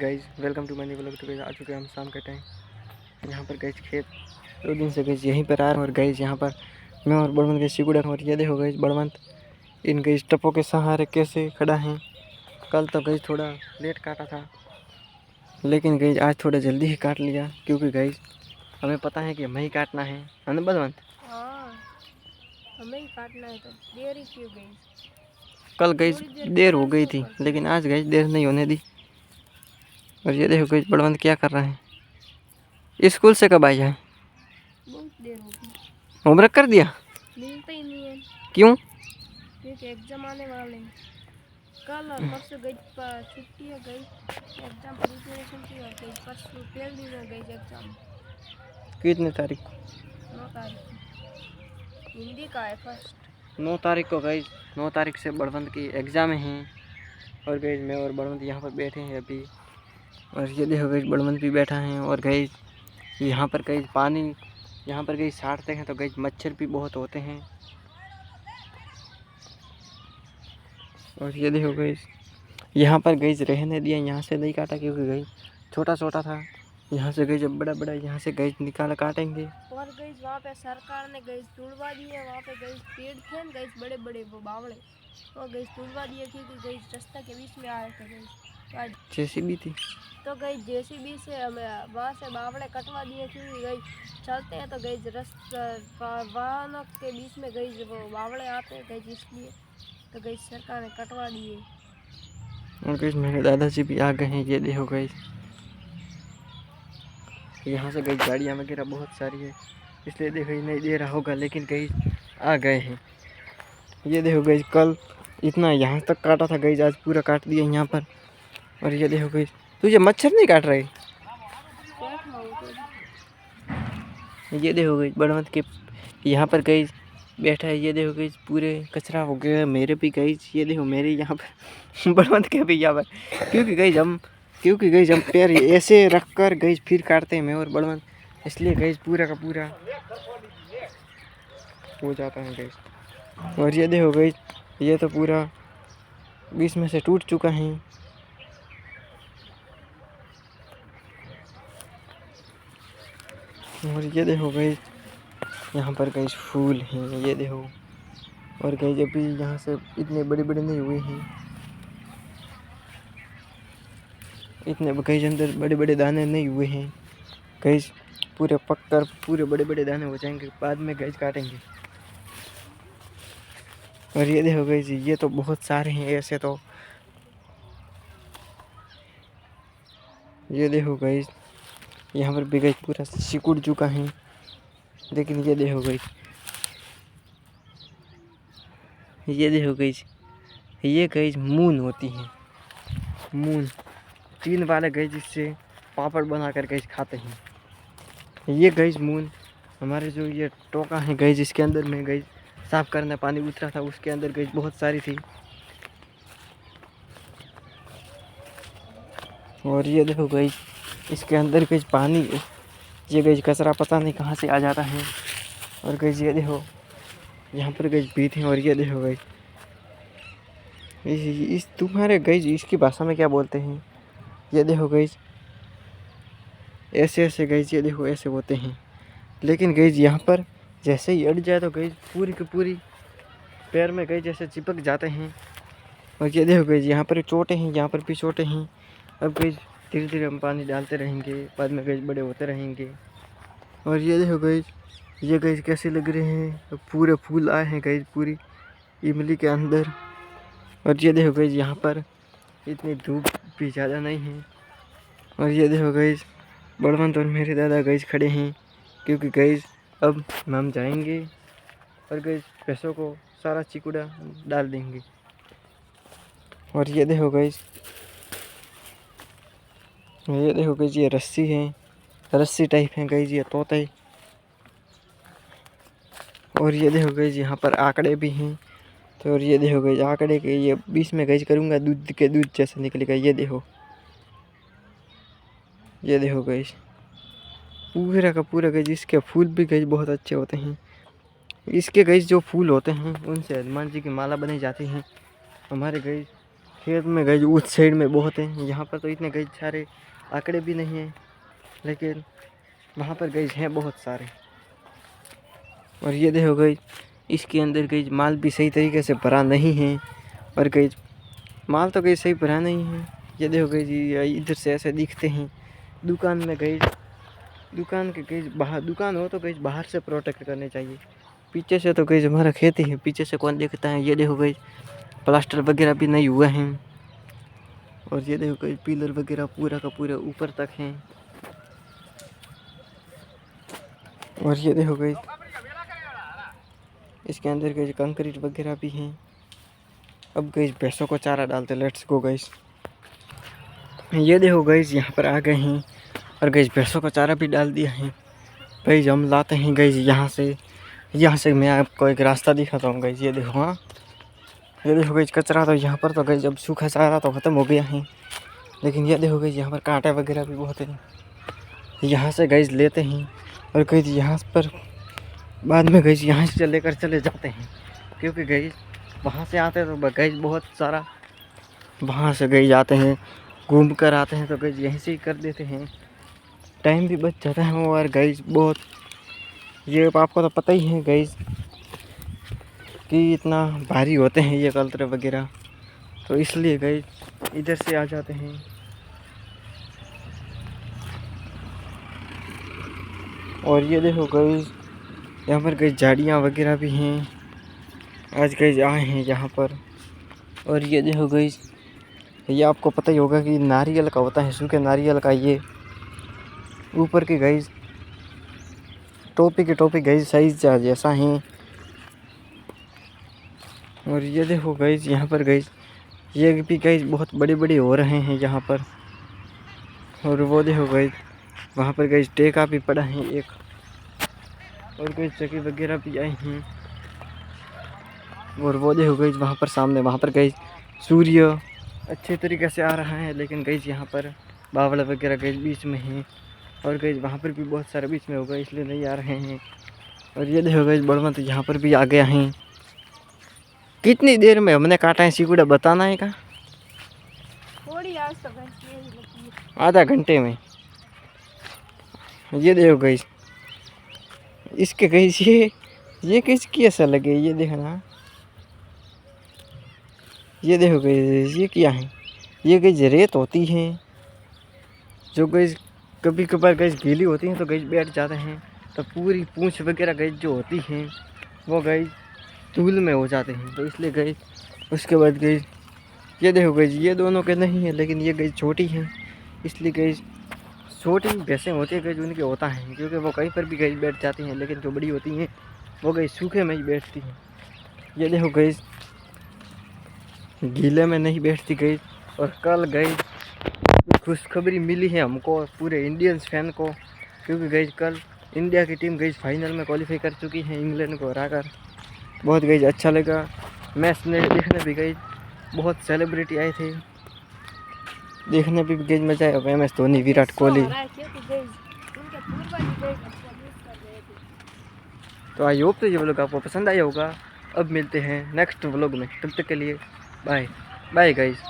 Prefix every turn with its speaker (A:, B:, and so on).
A: Guys welcome to money blog. तो guys आ चुके हैं हम शाम के टाइम। यहाँ पर गाइज खेत 2 दिन से गाइज यहीं पर आ रहे हैं। और गाइज यहाँ पर मैं और बड़वंत के सिकुड़ा और ये देखो गाइज बड़वंत इन गाइज टप्पों के सहारे कैसे खड़ा है। कल तो गाइज थोड़ा लेट काटा था, लेकिन गाइज आज थोड़ा जल्दी ही काट लिया, क्योंकि गाइज हमें पता है कि हमें ही काटना है ना बड़वंत?
B: हाँ, हमें ही काटना है तो देर ही क्यों गई?
A: कल गाइज देर हो गई थी, लेकिन आज गाइज देर नहीं होने दी। और ये देखो गाइज बड़वंत क्या कर रहे हैं। स्कूल से कब आया है?
B: बहुत देर हो गई।
A: होमवर्क कर दिया?
B: मिलता ही नहीं है।
A: क्यों?
B: क्योंकि एग्जाम आने वाले हैं। कल और परसों गई छुट्टी है, गई एग्जाम प्रिपरेशन की और गई परसों पहले दिन में गई एग्जाम।
A: कितने तारीख?
B: 9 तारीख को हिंदी का है फर्स्ट।
A: 9 तारीख को गई। 9 तारीख से बड़वंत की एग्ज़ाम हैं। और गई मैं और बड़वंत यहाँ पर बैठे हैं अभी। और ये देखो गई बड़वंत भी बैठा है। और गई यहाँ पर गई पानी यहाँ पर गई छाटते हैं तो गई मच्छर भी बहुत होते हैं। और ये देखो गई यहाँ पर गई रहने दिया, यहाँ से नहीं काटा क्योंकि गई छोटा छोटा था। यहाँ से गई जब बड़ा बड़ा यहाँ से गई निकाल काटेंगे।
B: और गई वहाँ पे सरकार ने गई तुड़वा दी है। वहाँ पे गई पेड़ थे न गई बड़े बड़े वो बावड़े, वो गई तुड़वा दिए क्योंकि गई रास्ता के बीच में आ रहे थे। गई
A: जेसीबी थी
B: तो गई जेसीबी से हमें वहाँ से बावड़े कटवा दिए क्योंकि गई चलते हैं तो गई रास्ता वाहनों के बीच में गई वो बावड़े आते हैं गई, इसलिए तो गई सरकार ने कटवा दिए।
A: और गई मेरे दादाजी भी आ गए हैं। ये देखो गई यहाँ से गई गाड़ियाँ वगैरह बहुत सारी है, इसलिए देखो नहीं दे रहा होगा, लेकिन गई आ गए हैं। ये देखो गई कल इतना यहाँ तक काटा था, गई आज पूरा काट दिया यहाँ पर। और ये देखो गई तुझे मच्छर नहीं काट रहे? ये देखो गई बड़वंत के यहाँ पर गई बैठा है। ये देखो गई पूरे कचरा हो गया मेरे भी गई। ये देखो मेरे यहाँ पर बड़वंत के भी यहाँ पर, क्योंकि गई हम पैर ऐसे रख कर गई फिर काटते हैं मैं और बड़वंत, इसलिए गई पूरा का पूरा हो जाता है गई। और ये देखो गई ये तो पूरा बीच में से टूट चुका है। और ये देखो गई यहाँ पर गई फूल हैं, ये देखो। और गई अभी यहाँ से इतने बड़े बड़े नहीं हुए हैं, इतने गई अंदर बड़े बड़े दाने नहीं हुए हैं। गई पूरे पक कर पूरे बड़े बड़े दाने हो जाएंगे, बाद में गई काटेंगे। और ये देखो गई ये तो बहुत सारे हैं ऐसे तो। ये देखो गई यहाँ पर भी गई पूरा सिकुड़ चुका है, लेकिन ये देखो गई ये गई मून होती है। मून 3 वाले गई जिससे पापड़ बना कर गई खाते हैं। ये गई मून हमारे जो ये टोका है गई जिसके अंदर में गई साफ करने पानी उतरा था, उसके अंदर गई बहुत सारी थी। और ये देखो गई इसके अंदर गई पानी, ये गई कचरा पता नहीं कहाँ से आ जाता है। और गई ये देखो यहाँ पर गई बीत है। और ये देखो गई इस तुम्हारे गई इसकी भाषा में क्या बोलते हैं? ये देखो गई ऐसे ऐसे गई, ये देखो ऐसे होते हैं, लेकिन गई यहाँ पर जैसे ही अड़ जाए तो गई पूरी की पूरी पैर में गई जैसे चिपक जाते हैं। और ये देखो गई यहाँ पर चोटें हैं, यहाँ पर भी चोटें हैं। अब गई धीरे धीरे हम पानी डालते रहेंगे, बाद में गई बड़े होते रहेंगे। और ये देखो गई ये गई कैसे लग रहे हैं, तो पूरे फूल आए हैं गई पूरी इमली के अंदर। और ये देखो गई यहाँ पर इतनी धूप भी ज़्यादा नहीं है। और ये देखो गई बड़वंत और मेरे दादा गई खड़े हैं, क्योंकि गई अब हम जाएंगे और गई भैंसों को सारा चिकुड़ा डाल देंगे। और ये देखो गई ये रस्सी है, रस्सी टाइप है गई ये तोते। और ये देखो गई यहाँ पर आंकड़े भी हैं। तो और ये देखो गई आंकड़े के ये बीच में गई करूँगा दूध के दूध जैसा निकलेगा। ये देखो गई पूरा का पूरा गई इसके फूल भी गई बहुत अच्छे होते हैं। इसके गई जो फूल होते हैं उनसे हनुमान जी की माला बनाई जाती है। हमारे गई खेत में गई उस साइड में बहुत हैं, यहाँ पर तो इतने गई सारे आंकड़े भी नहीं हैं, लेकिन वहाँ पर गई हैं बहुत सारे। और ये देखो गई इसके अंदर गई माल भी सही तरीके से भरा नहीं है, और गई माल तो गई सही भरा नहीं है। ये देखो गई जी इधर से ऐसे दिखते हैं। दुकान में गई दुकान के गई बाहर दुकान हो तो गई बाहर से प्रोटेक्ट करने चाहिए, पीछे से तो गई हमारा खेती है, पीछे से कौन देखता है। ये देखो गई प्लास्टर वगैरह भी नहीं हुआ है, और ये देखो गई पिलर वगैरह पूरा का पूरा ऊपर तक हैं। और ये देखो गई इसके अंदर गई कंक्रीट वगैरह भी हैं। अब गई भैंसों को चारा डालते, लेट्स गो गाइस। ये देखो गाइस यहाँ पर आ गए हैं, और गई भैंसों को चारा भी डाल दिया है। भाई हम लाते हैं गई यहाँ से मैं आपको एक रास्ता दिखाता हूँ गाइस। ये देखो, हाँ ये देखो गई कचरा तो यहाँ पर तो गई जब सूखा चारा तो ख़त्म हो गया है, लेकिन ये देखो गई यहाँ पर कांटे वगैरह भी बहुत हैं। यहाँ से गई लेते हैं, और गई यहाँ पर बाद में गई यहाँ से लेकर चले जाते हैं, क्योंकि गई वहाँ से आते हैं तो गई बहुत सारा वहाँ से गई जाते हैं, घूम कर आते हैं, तो गई यहीं से ही कर देते हैं, टाइम भी बच जाता है। और गई बहुत ये आपको तो पता ही है गई कि इतना भारी होते हैं ये कल्तर वगैरह, तो इसलिए गई इधर से आ जाते हैं। और ये देखो गई यहाँ पर गई झाड़ियाँ वगैरह भी हैं, आज गई आए हैं यहाँ पर। और ये देखो गई ये आपको पता ही होगा कि नारियल का होता है, सूखे नारियल का ये ऊपर की गई टोपी गई साइज जैसा है। और ये देखो गई यहाँ पर गई ये भी गई बहुत बड़े बड़े हो रहे हैं यहाँ पर। और वो देखो गई वहाँ पर गई टेका भी पड़ा है एक, और कोई चक्की वगैरह भी आई हैं। और वो देखो गई वहाँ पर सामने वहाँ पर गई सूर्य अच्छे तरीके से आ रहा है, लेकिन गई यहाँ पर बावड़ा वगैरह गई बीच में है, और गई वहाँ पर भी बहुत सारे बीच में हो गए इसलिए नहीं आ रहे हैं। और ये देखो गई बड़वंत यहाँ पर भी आ गया है। कितनी देर में हमने काटा है सिकुड़ा बताना है का?
B: थोड़ी आज तो भैंस यही लगती है।
A: आधा घंटे में। ये देखो गई इसके गई ये किसकी ऐसा लगे, ये देखना। ये देखो गई ये क्या है, ये गई रेत होती है जो गई कभी कभार गई गीली होती हैं तो गई बैठ जाते हैं, तो पूरी पूंछ वगैरह गई जो होती हैं वो गई धूल में हो जाते हैं, तो इसलिए गई उसके बाद गई ये देखो गई ये दोनों के नहीं है, लेकिन ये गई छोटी हैं, इसलिए गई छोटी भैंसें होती है गई उनके होता है, क्योंकि वो कहीं पर भी गई बैठ जाती हैं, लेकिन जो बड़ी होती हैं वो गई सूखे में ही बैठती हैं। ये देखो गई गीले में नहीं बैठती गई। और कल गई खुशखबरी मिली है हमको पूरे इंडियंस फैन को, क्योंकि गई कल इंडिया की टीम गई फाइनल में क्वालिफाई कर चुकी है इंग्लैंड को हराकर। बहुत गई अच्छा लगा मैच देखने भी गई, बहुत सेलिब्रिटी आए थे देखने भी गई, मजा आया। MS धोनी, विराट कोहली। तो आई होप तो ये व्लॉग आपको पसंद आया होगा। अब मिलते हैं नेक्स्ट व्लॉग में, तब तक के लिए बाय बाय गाइस।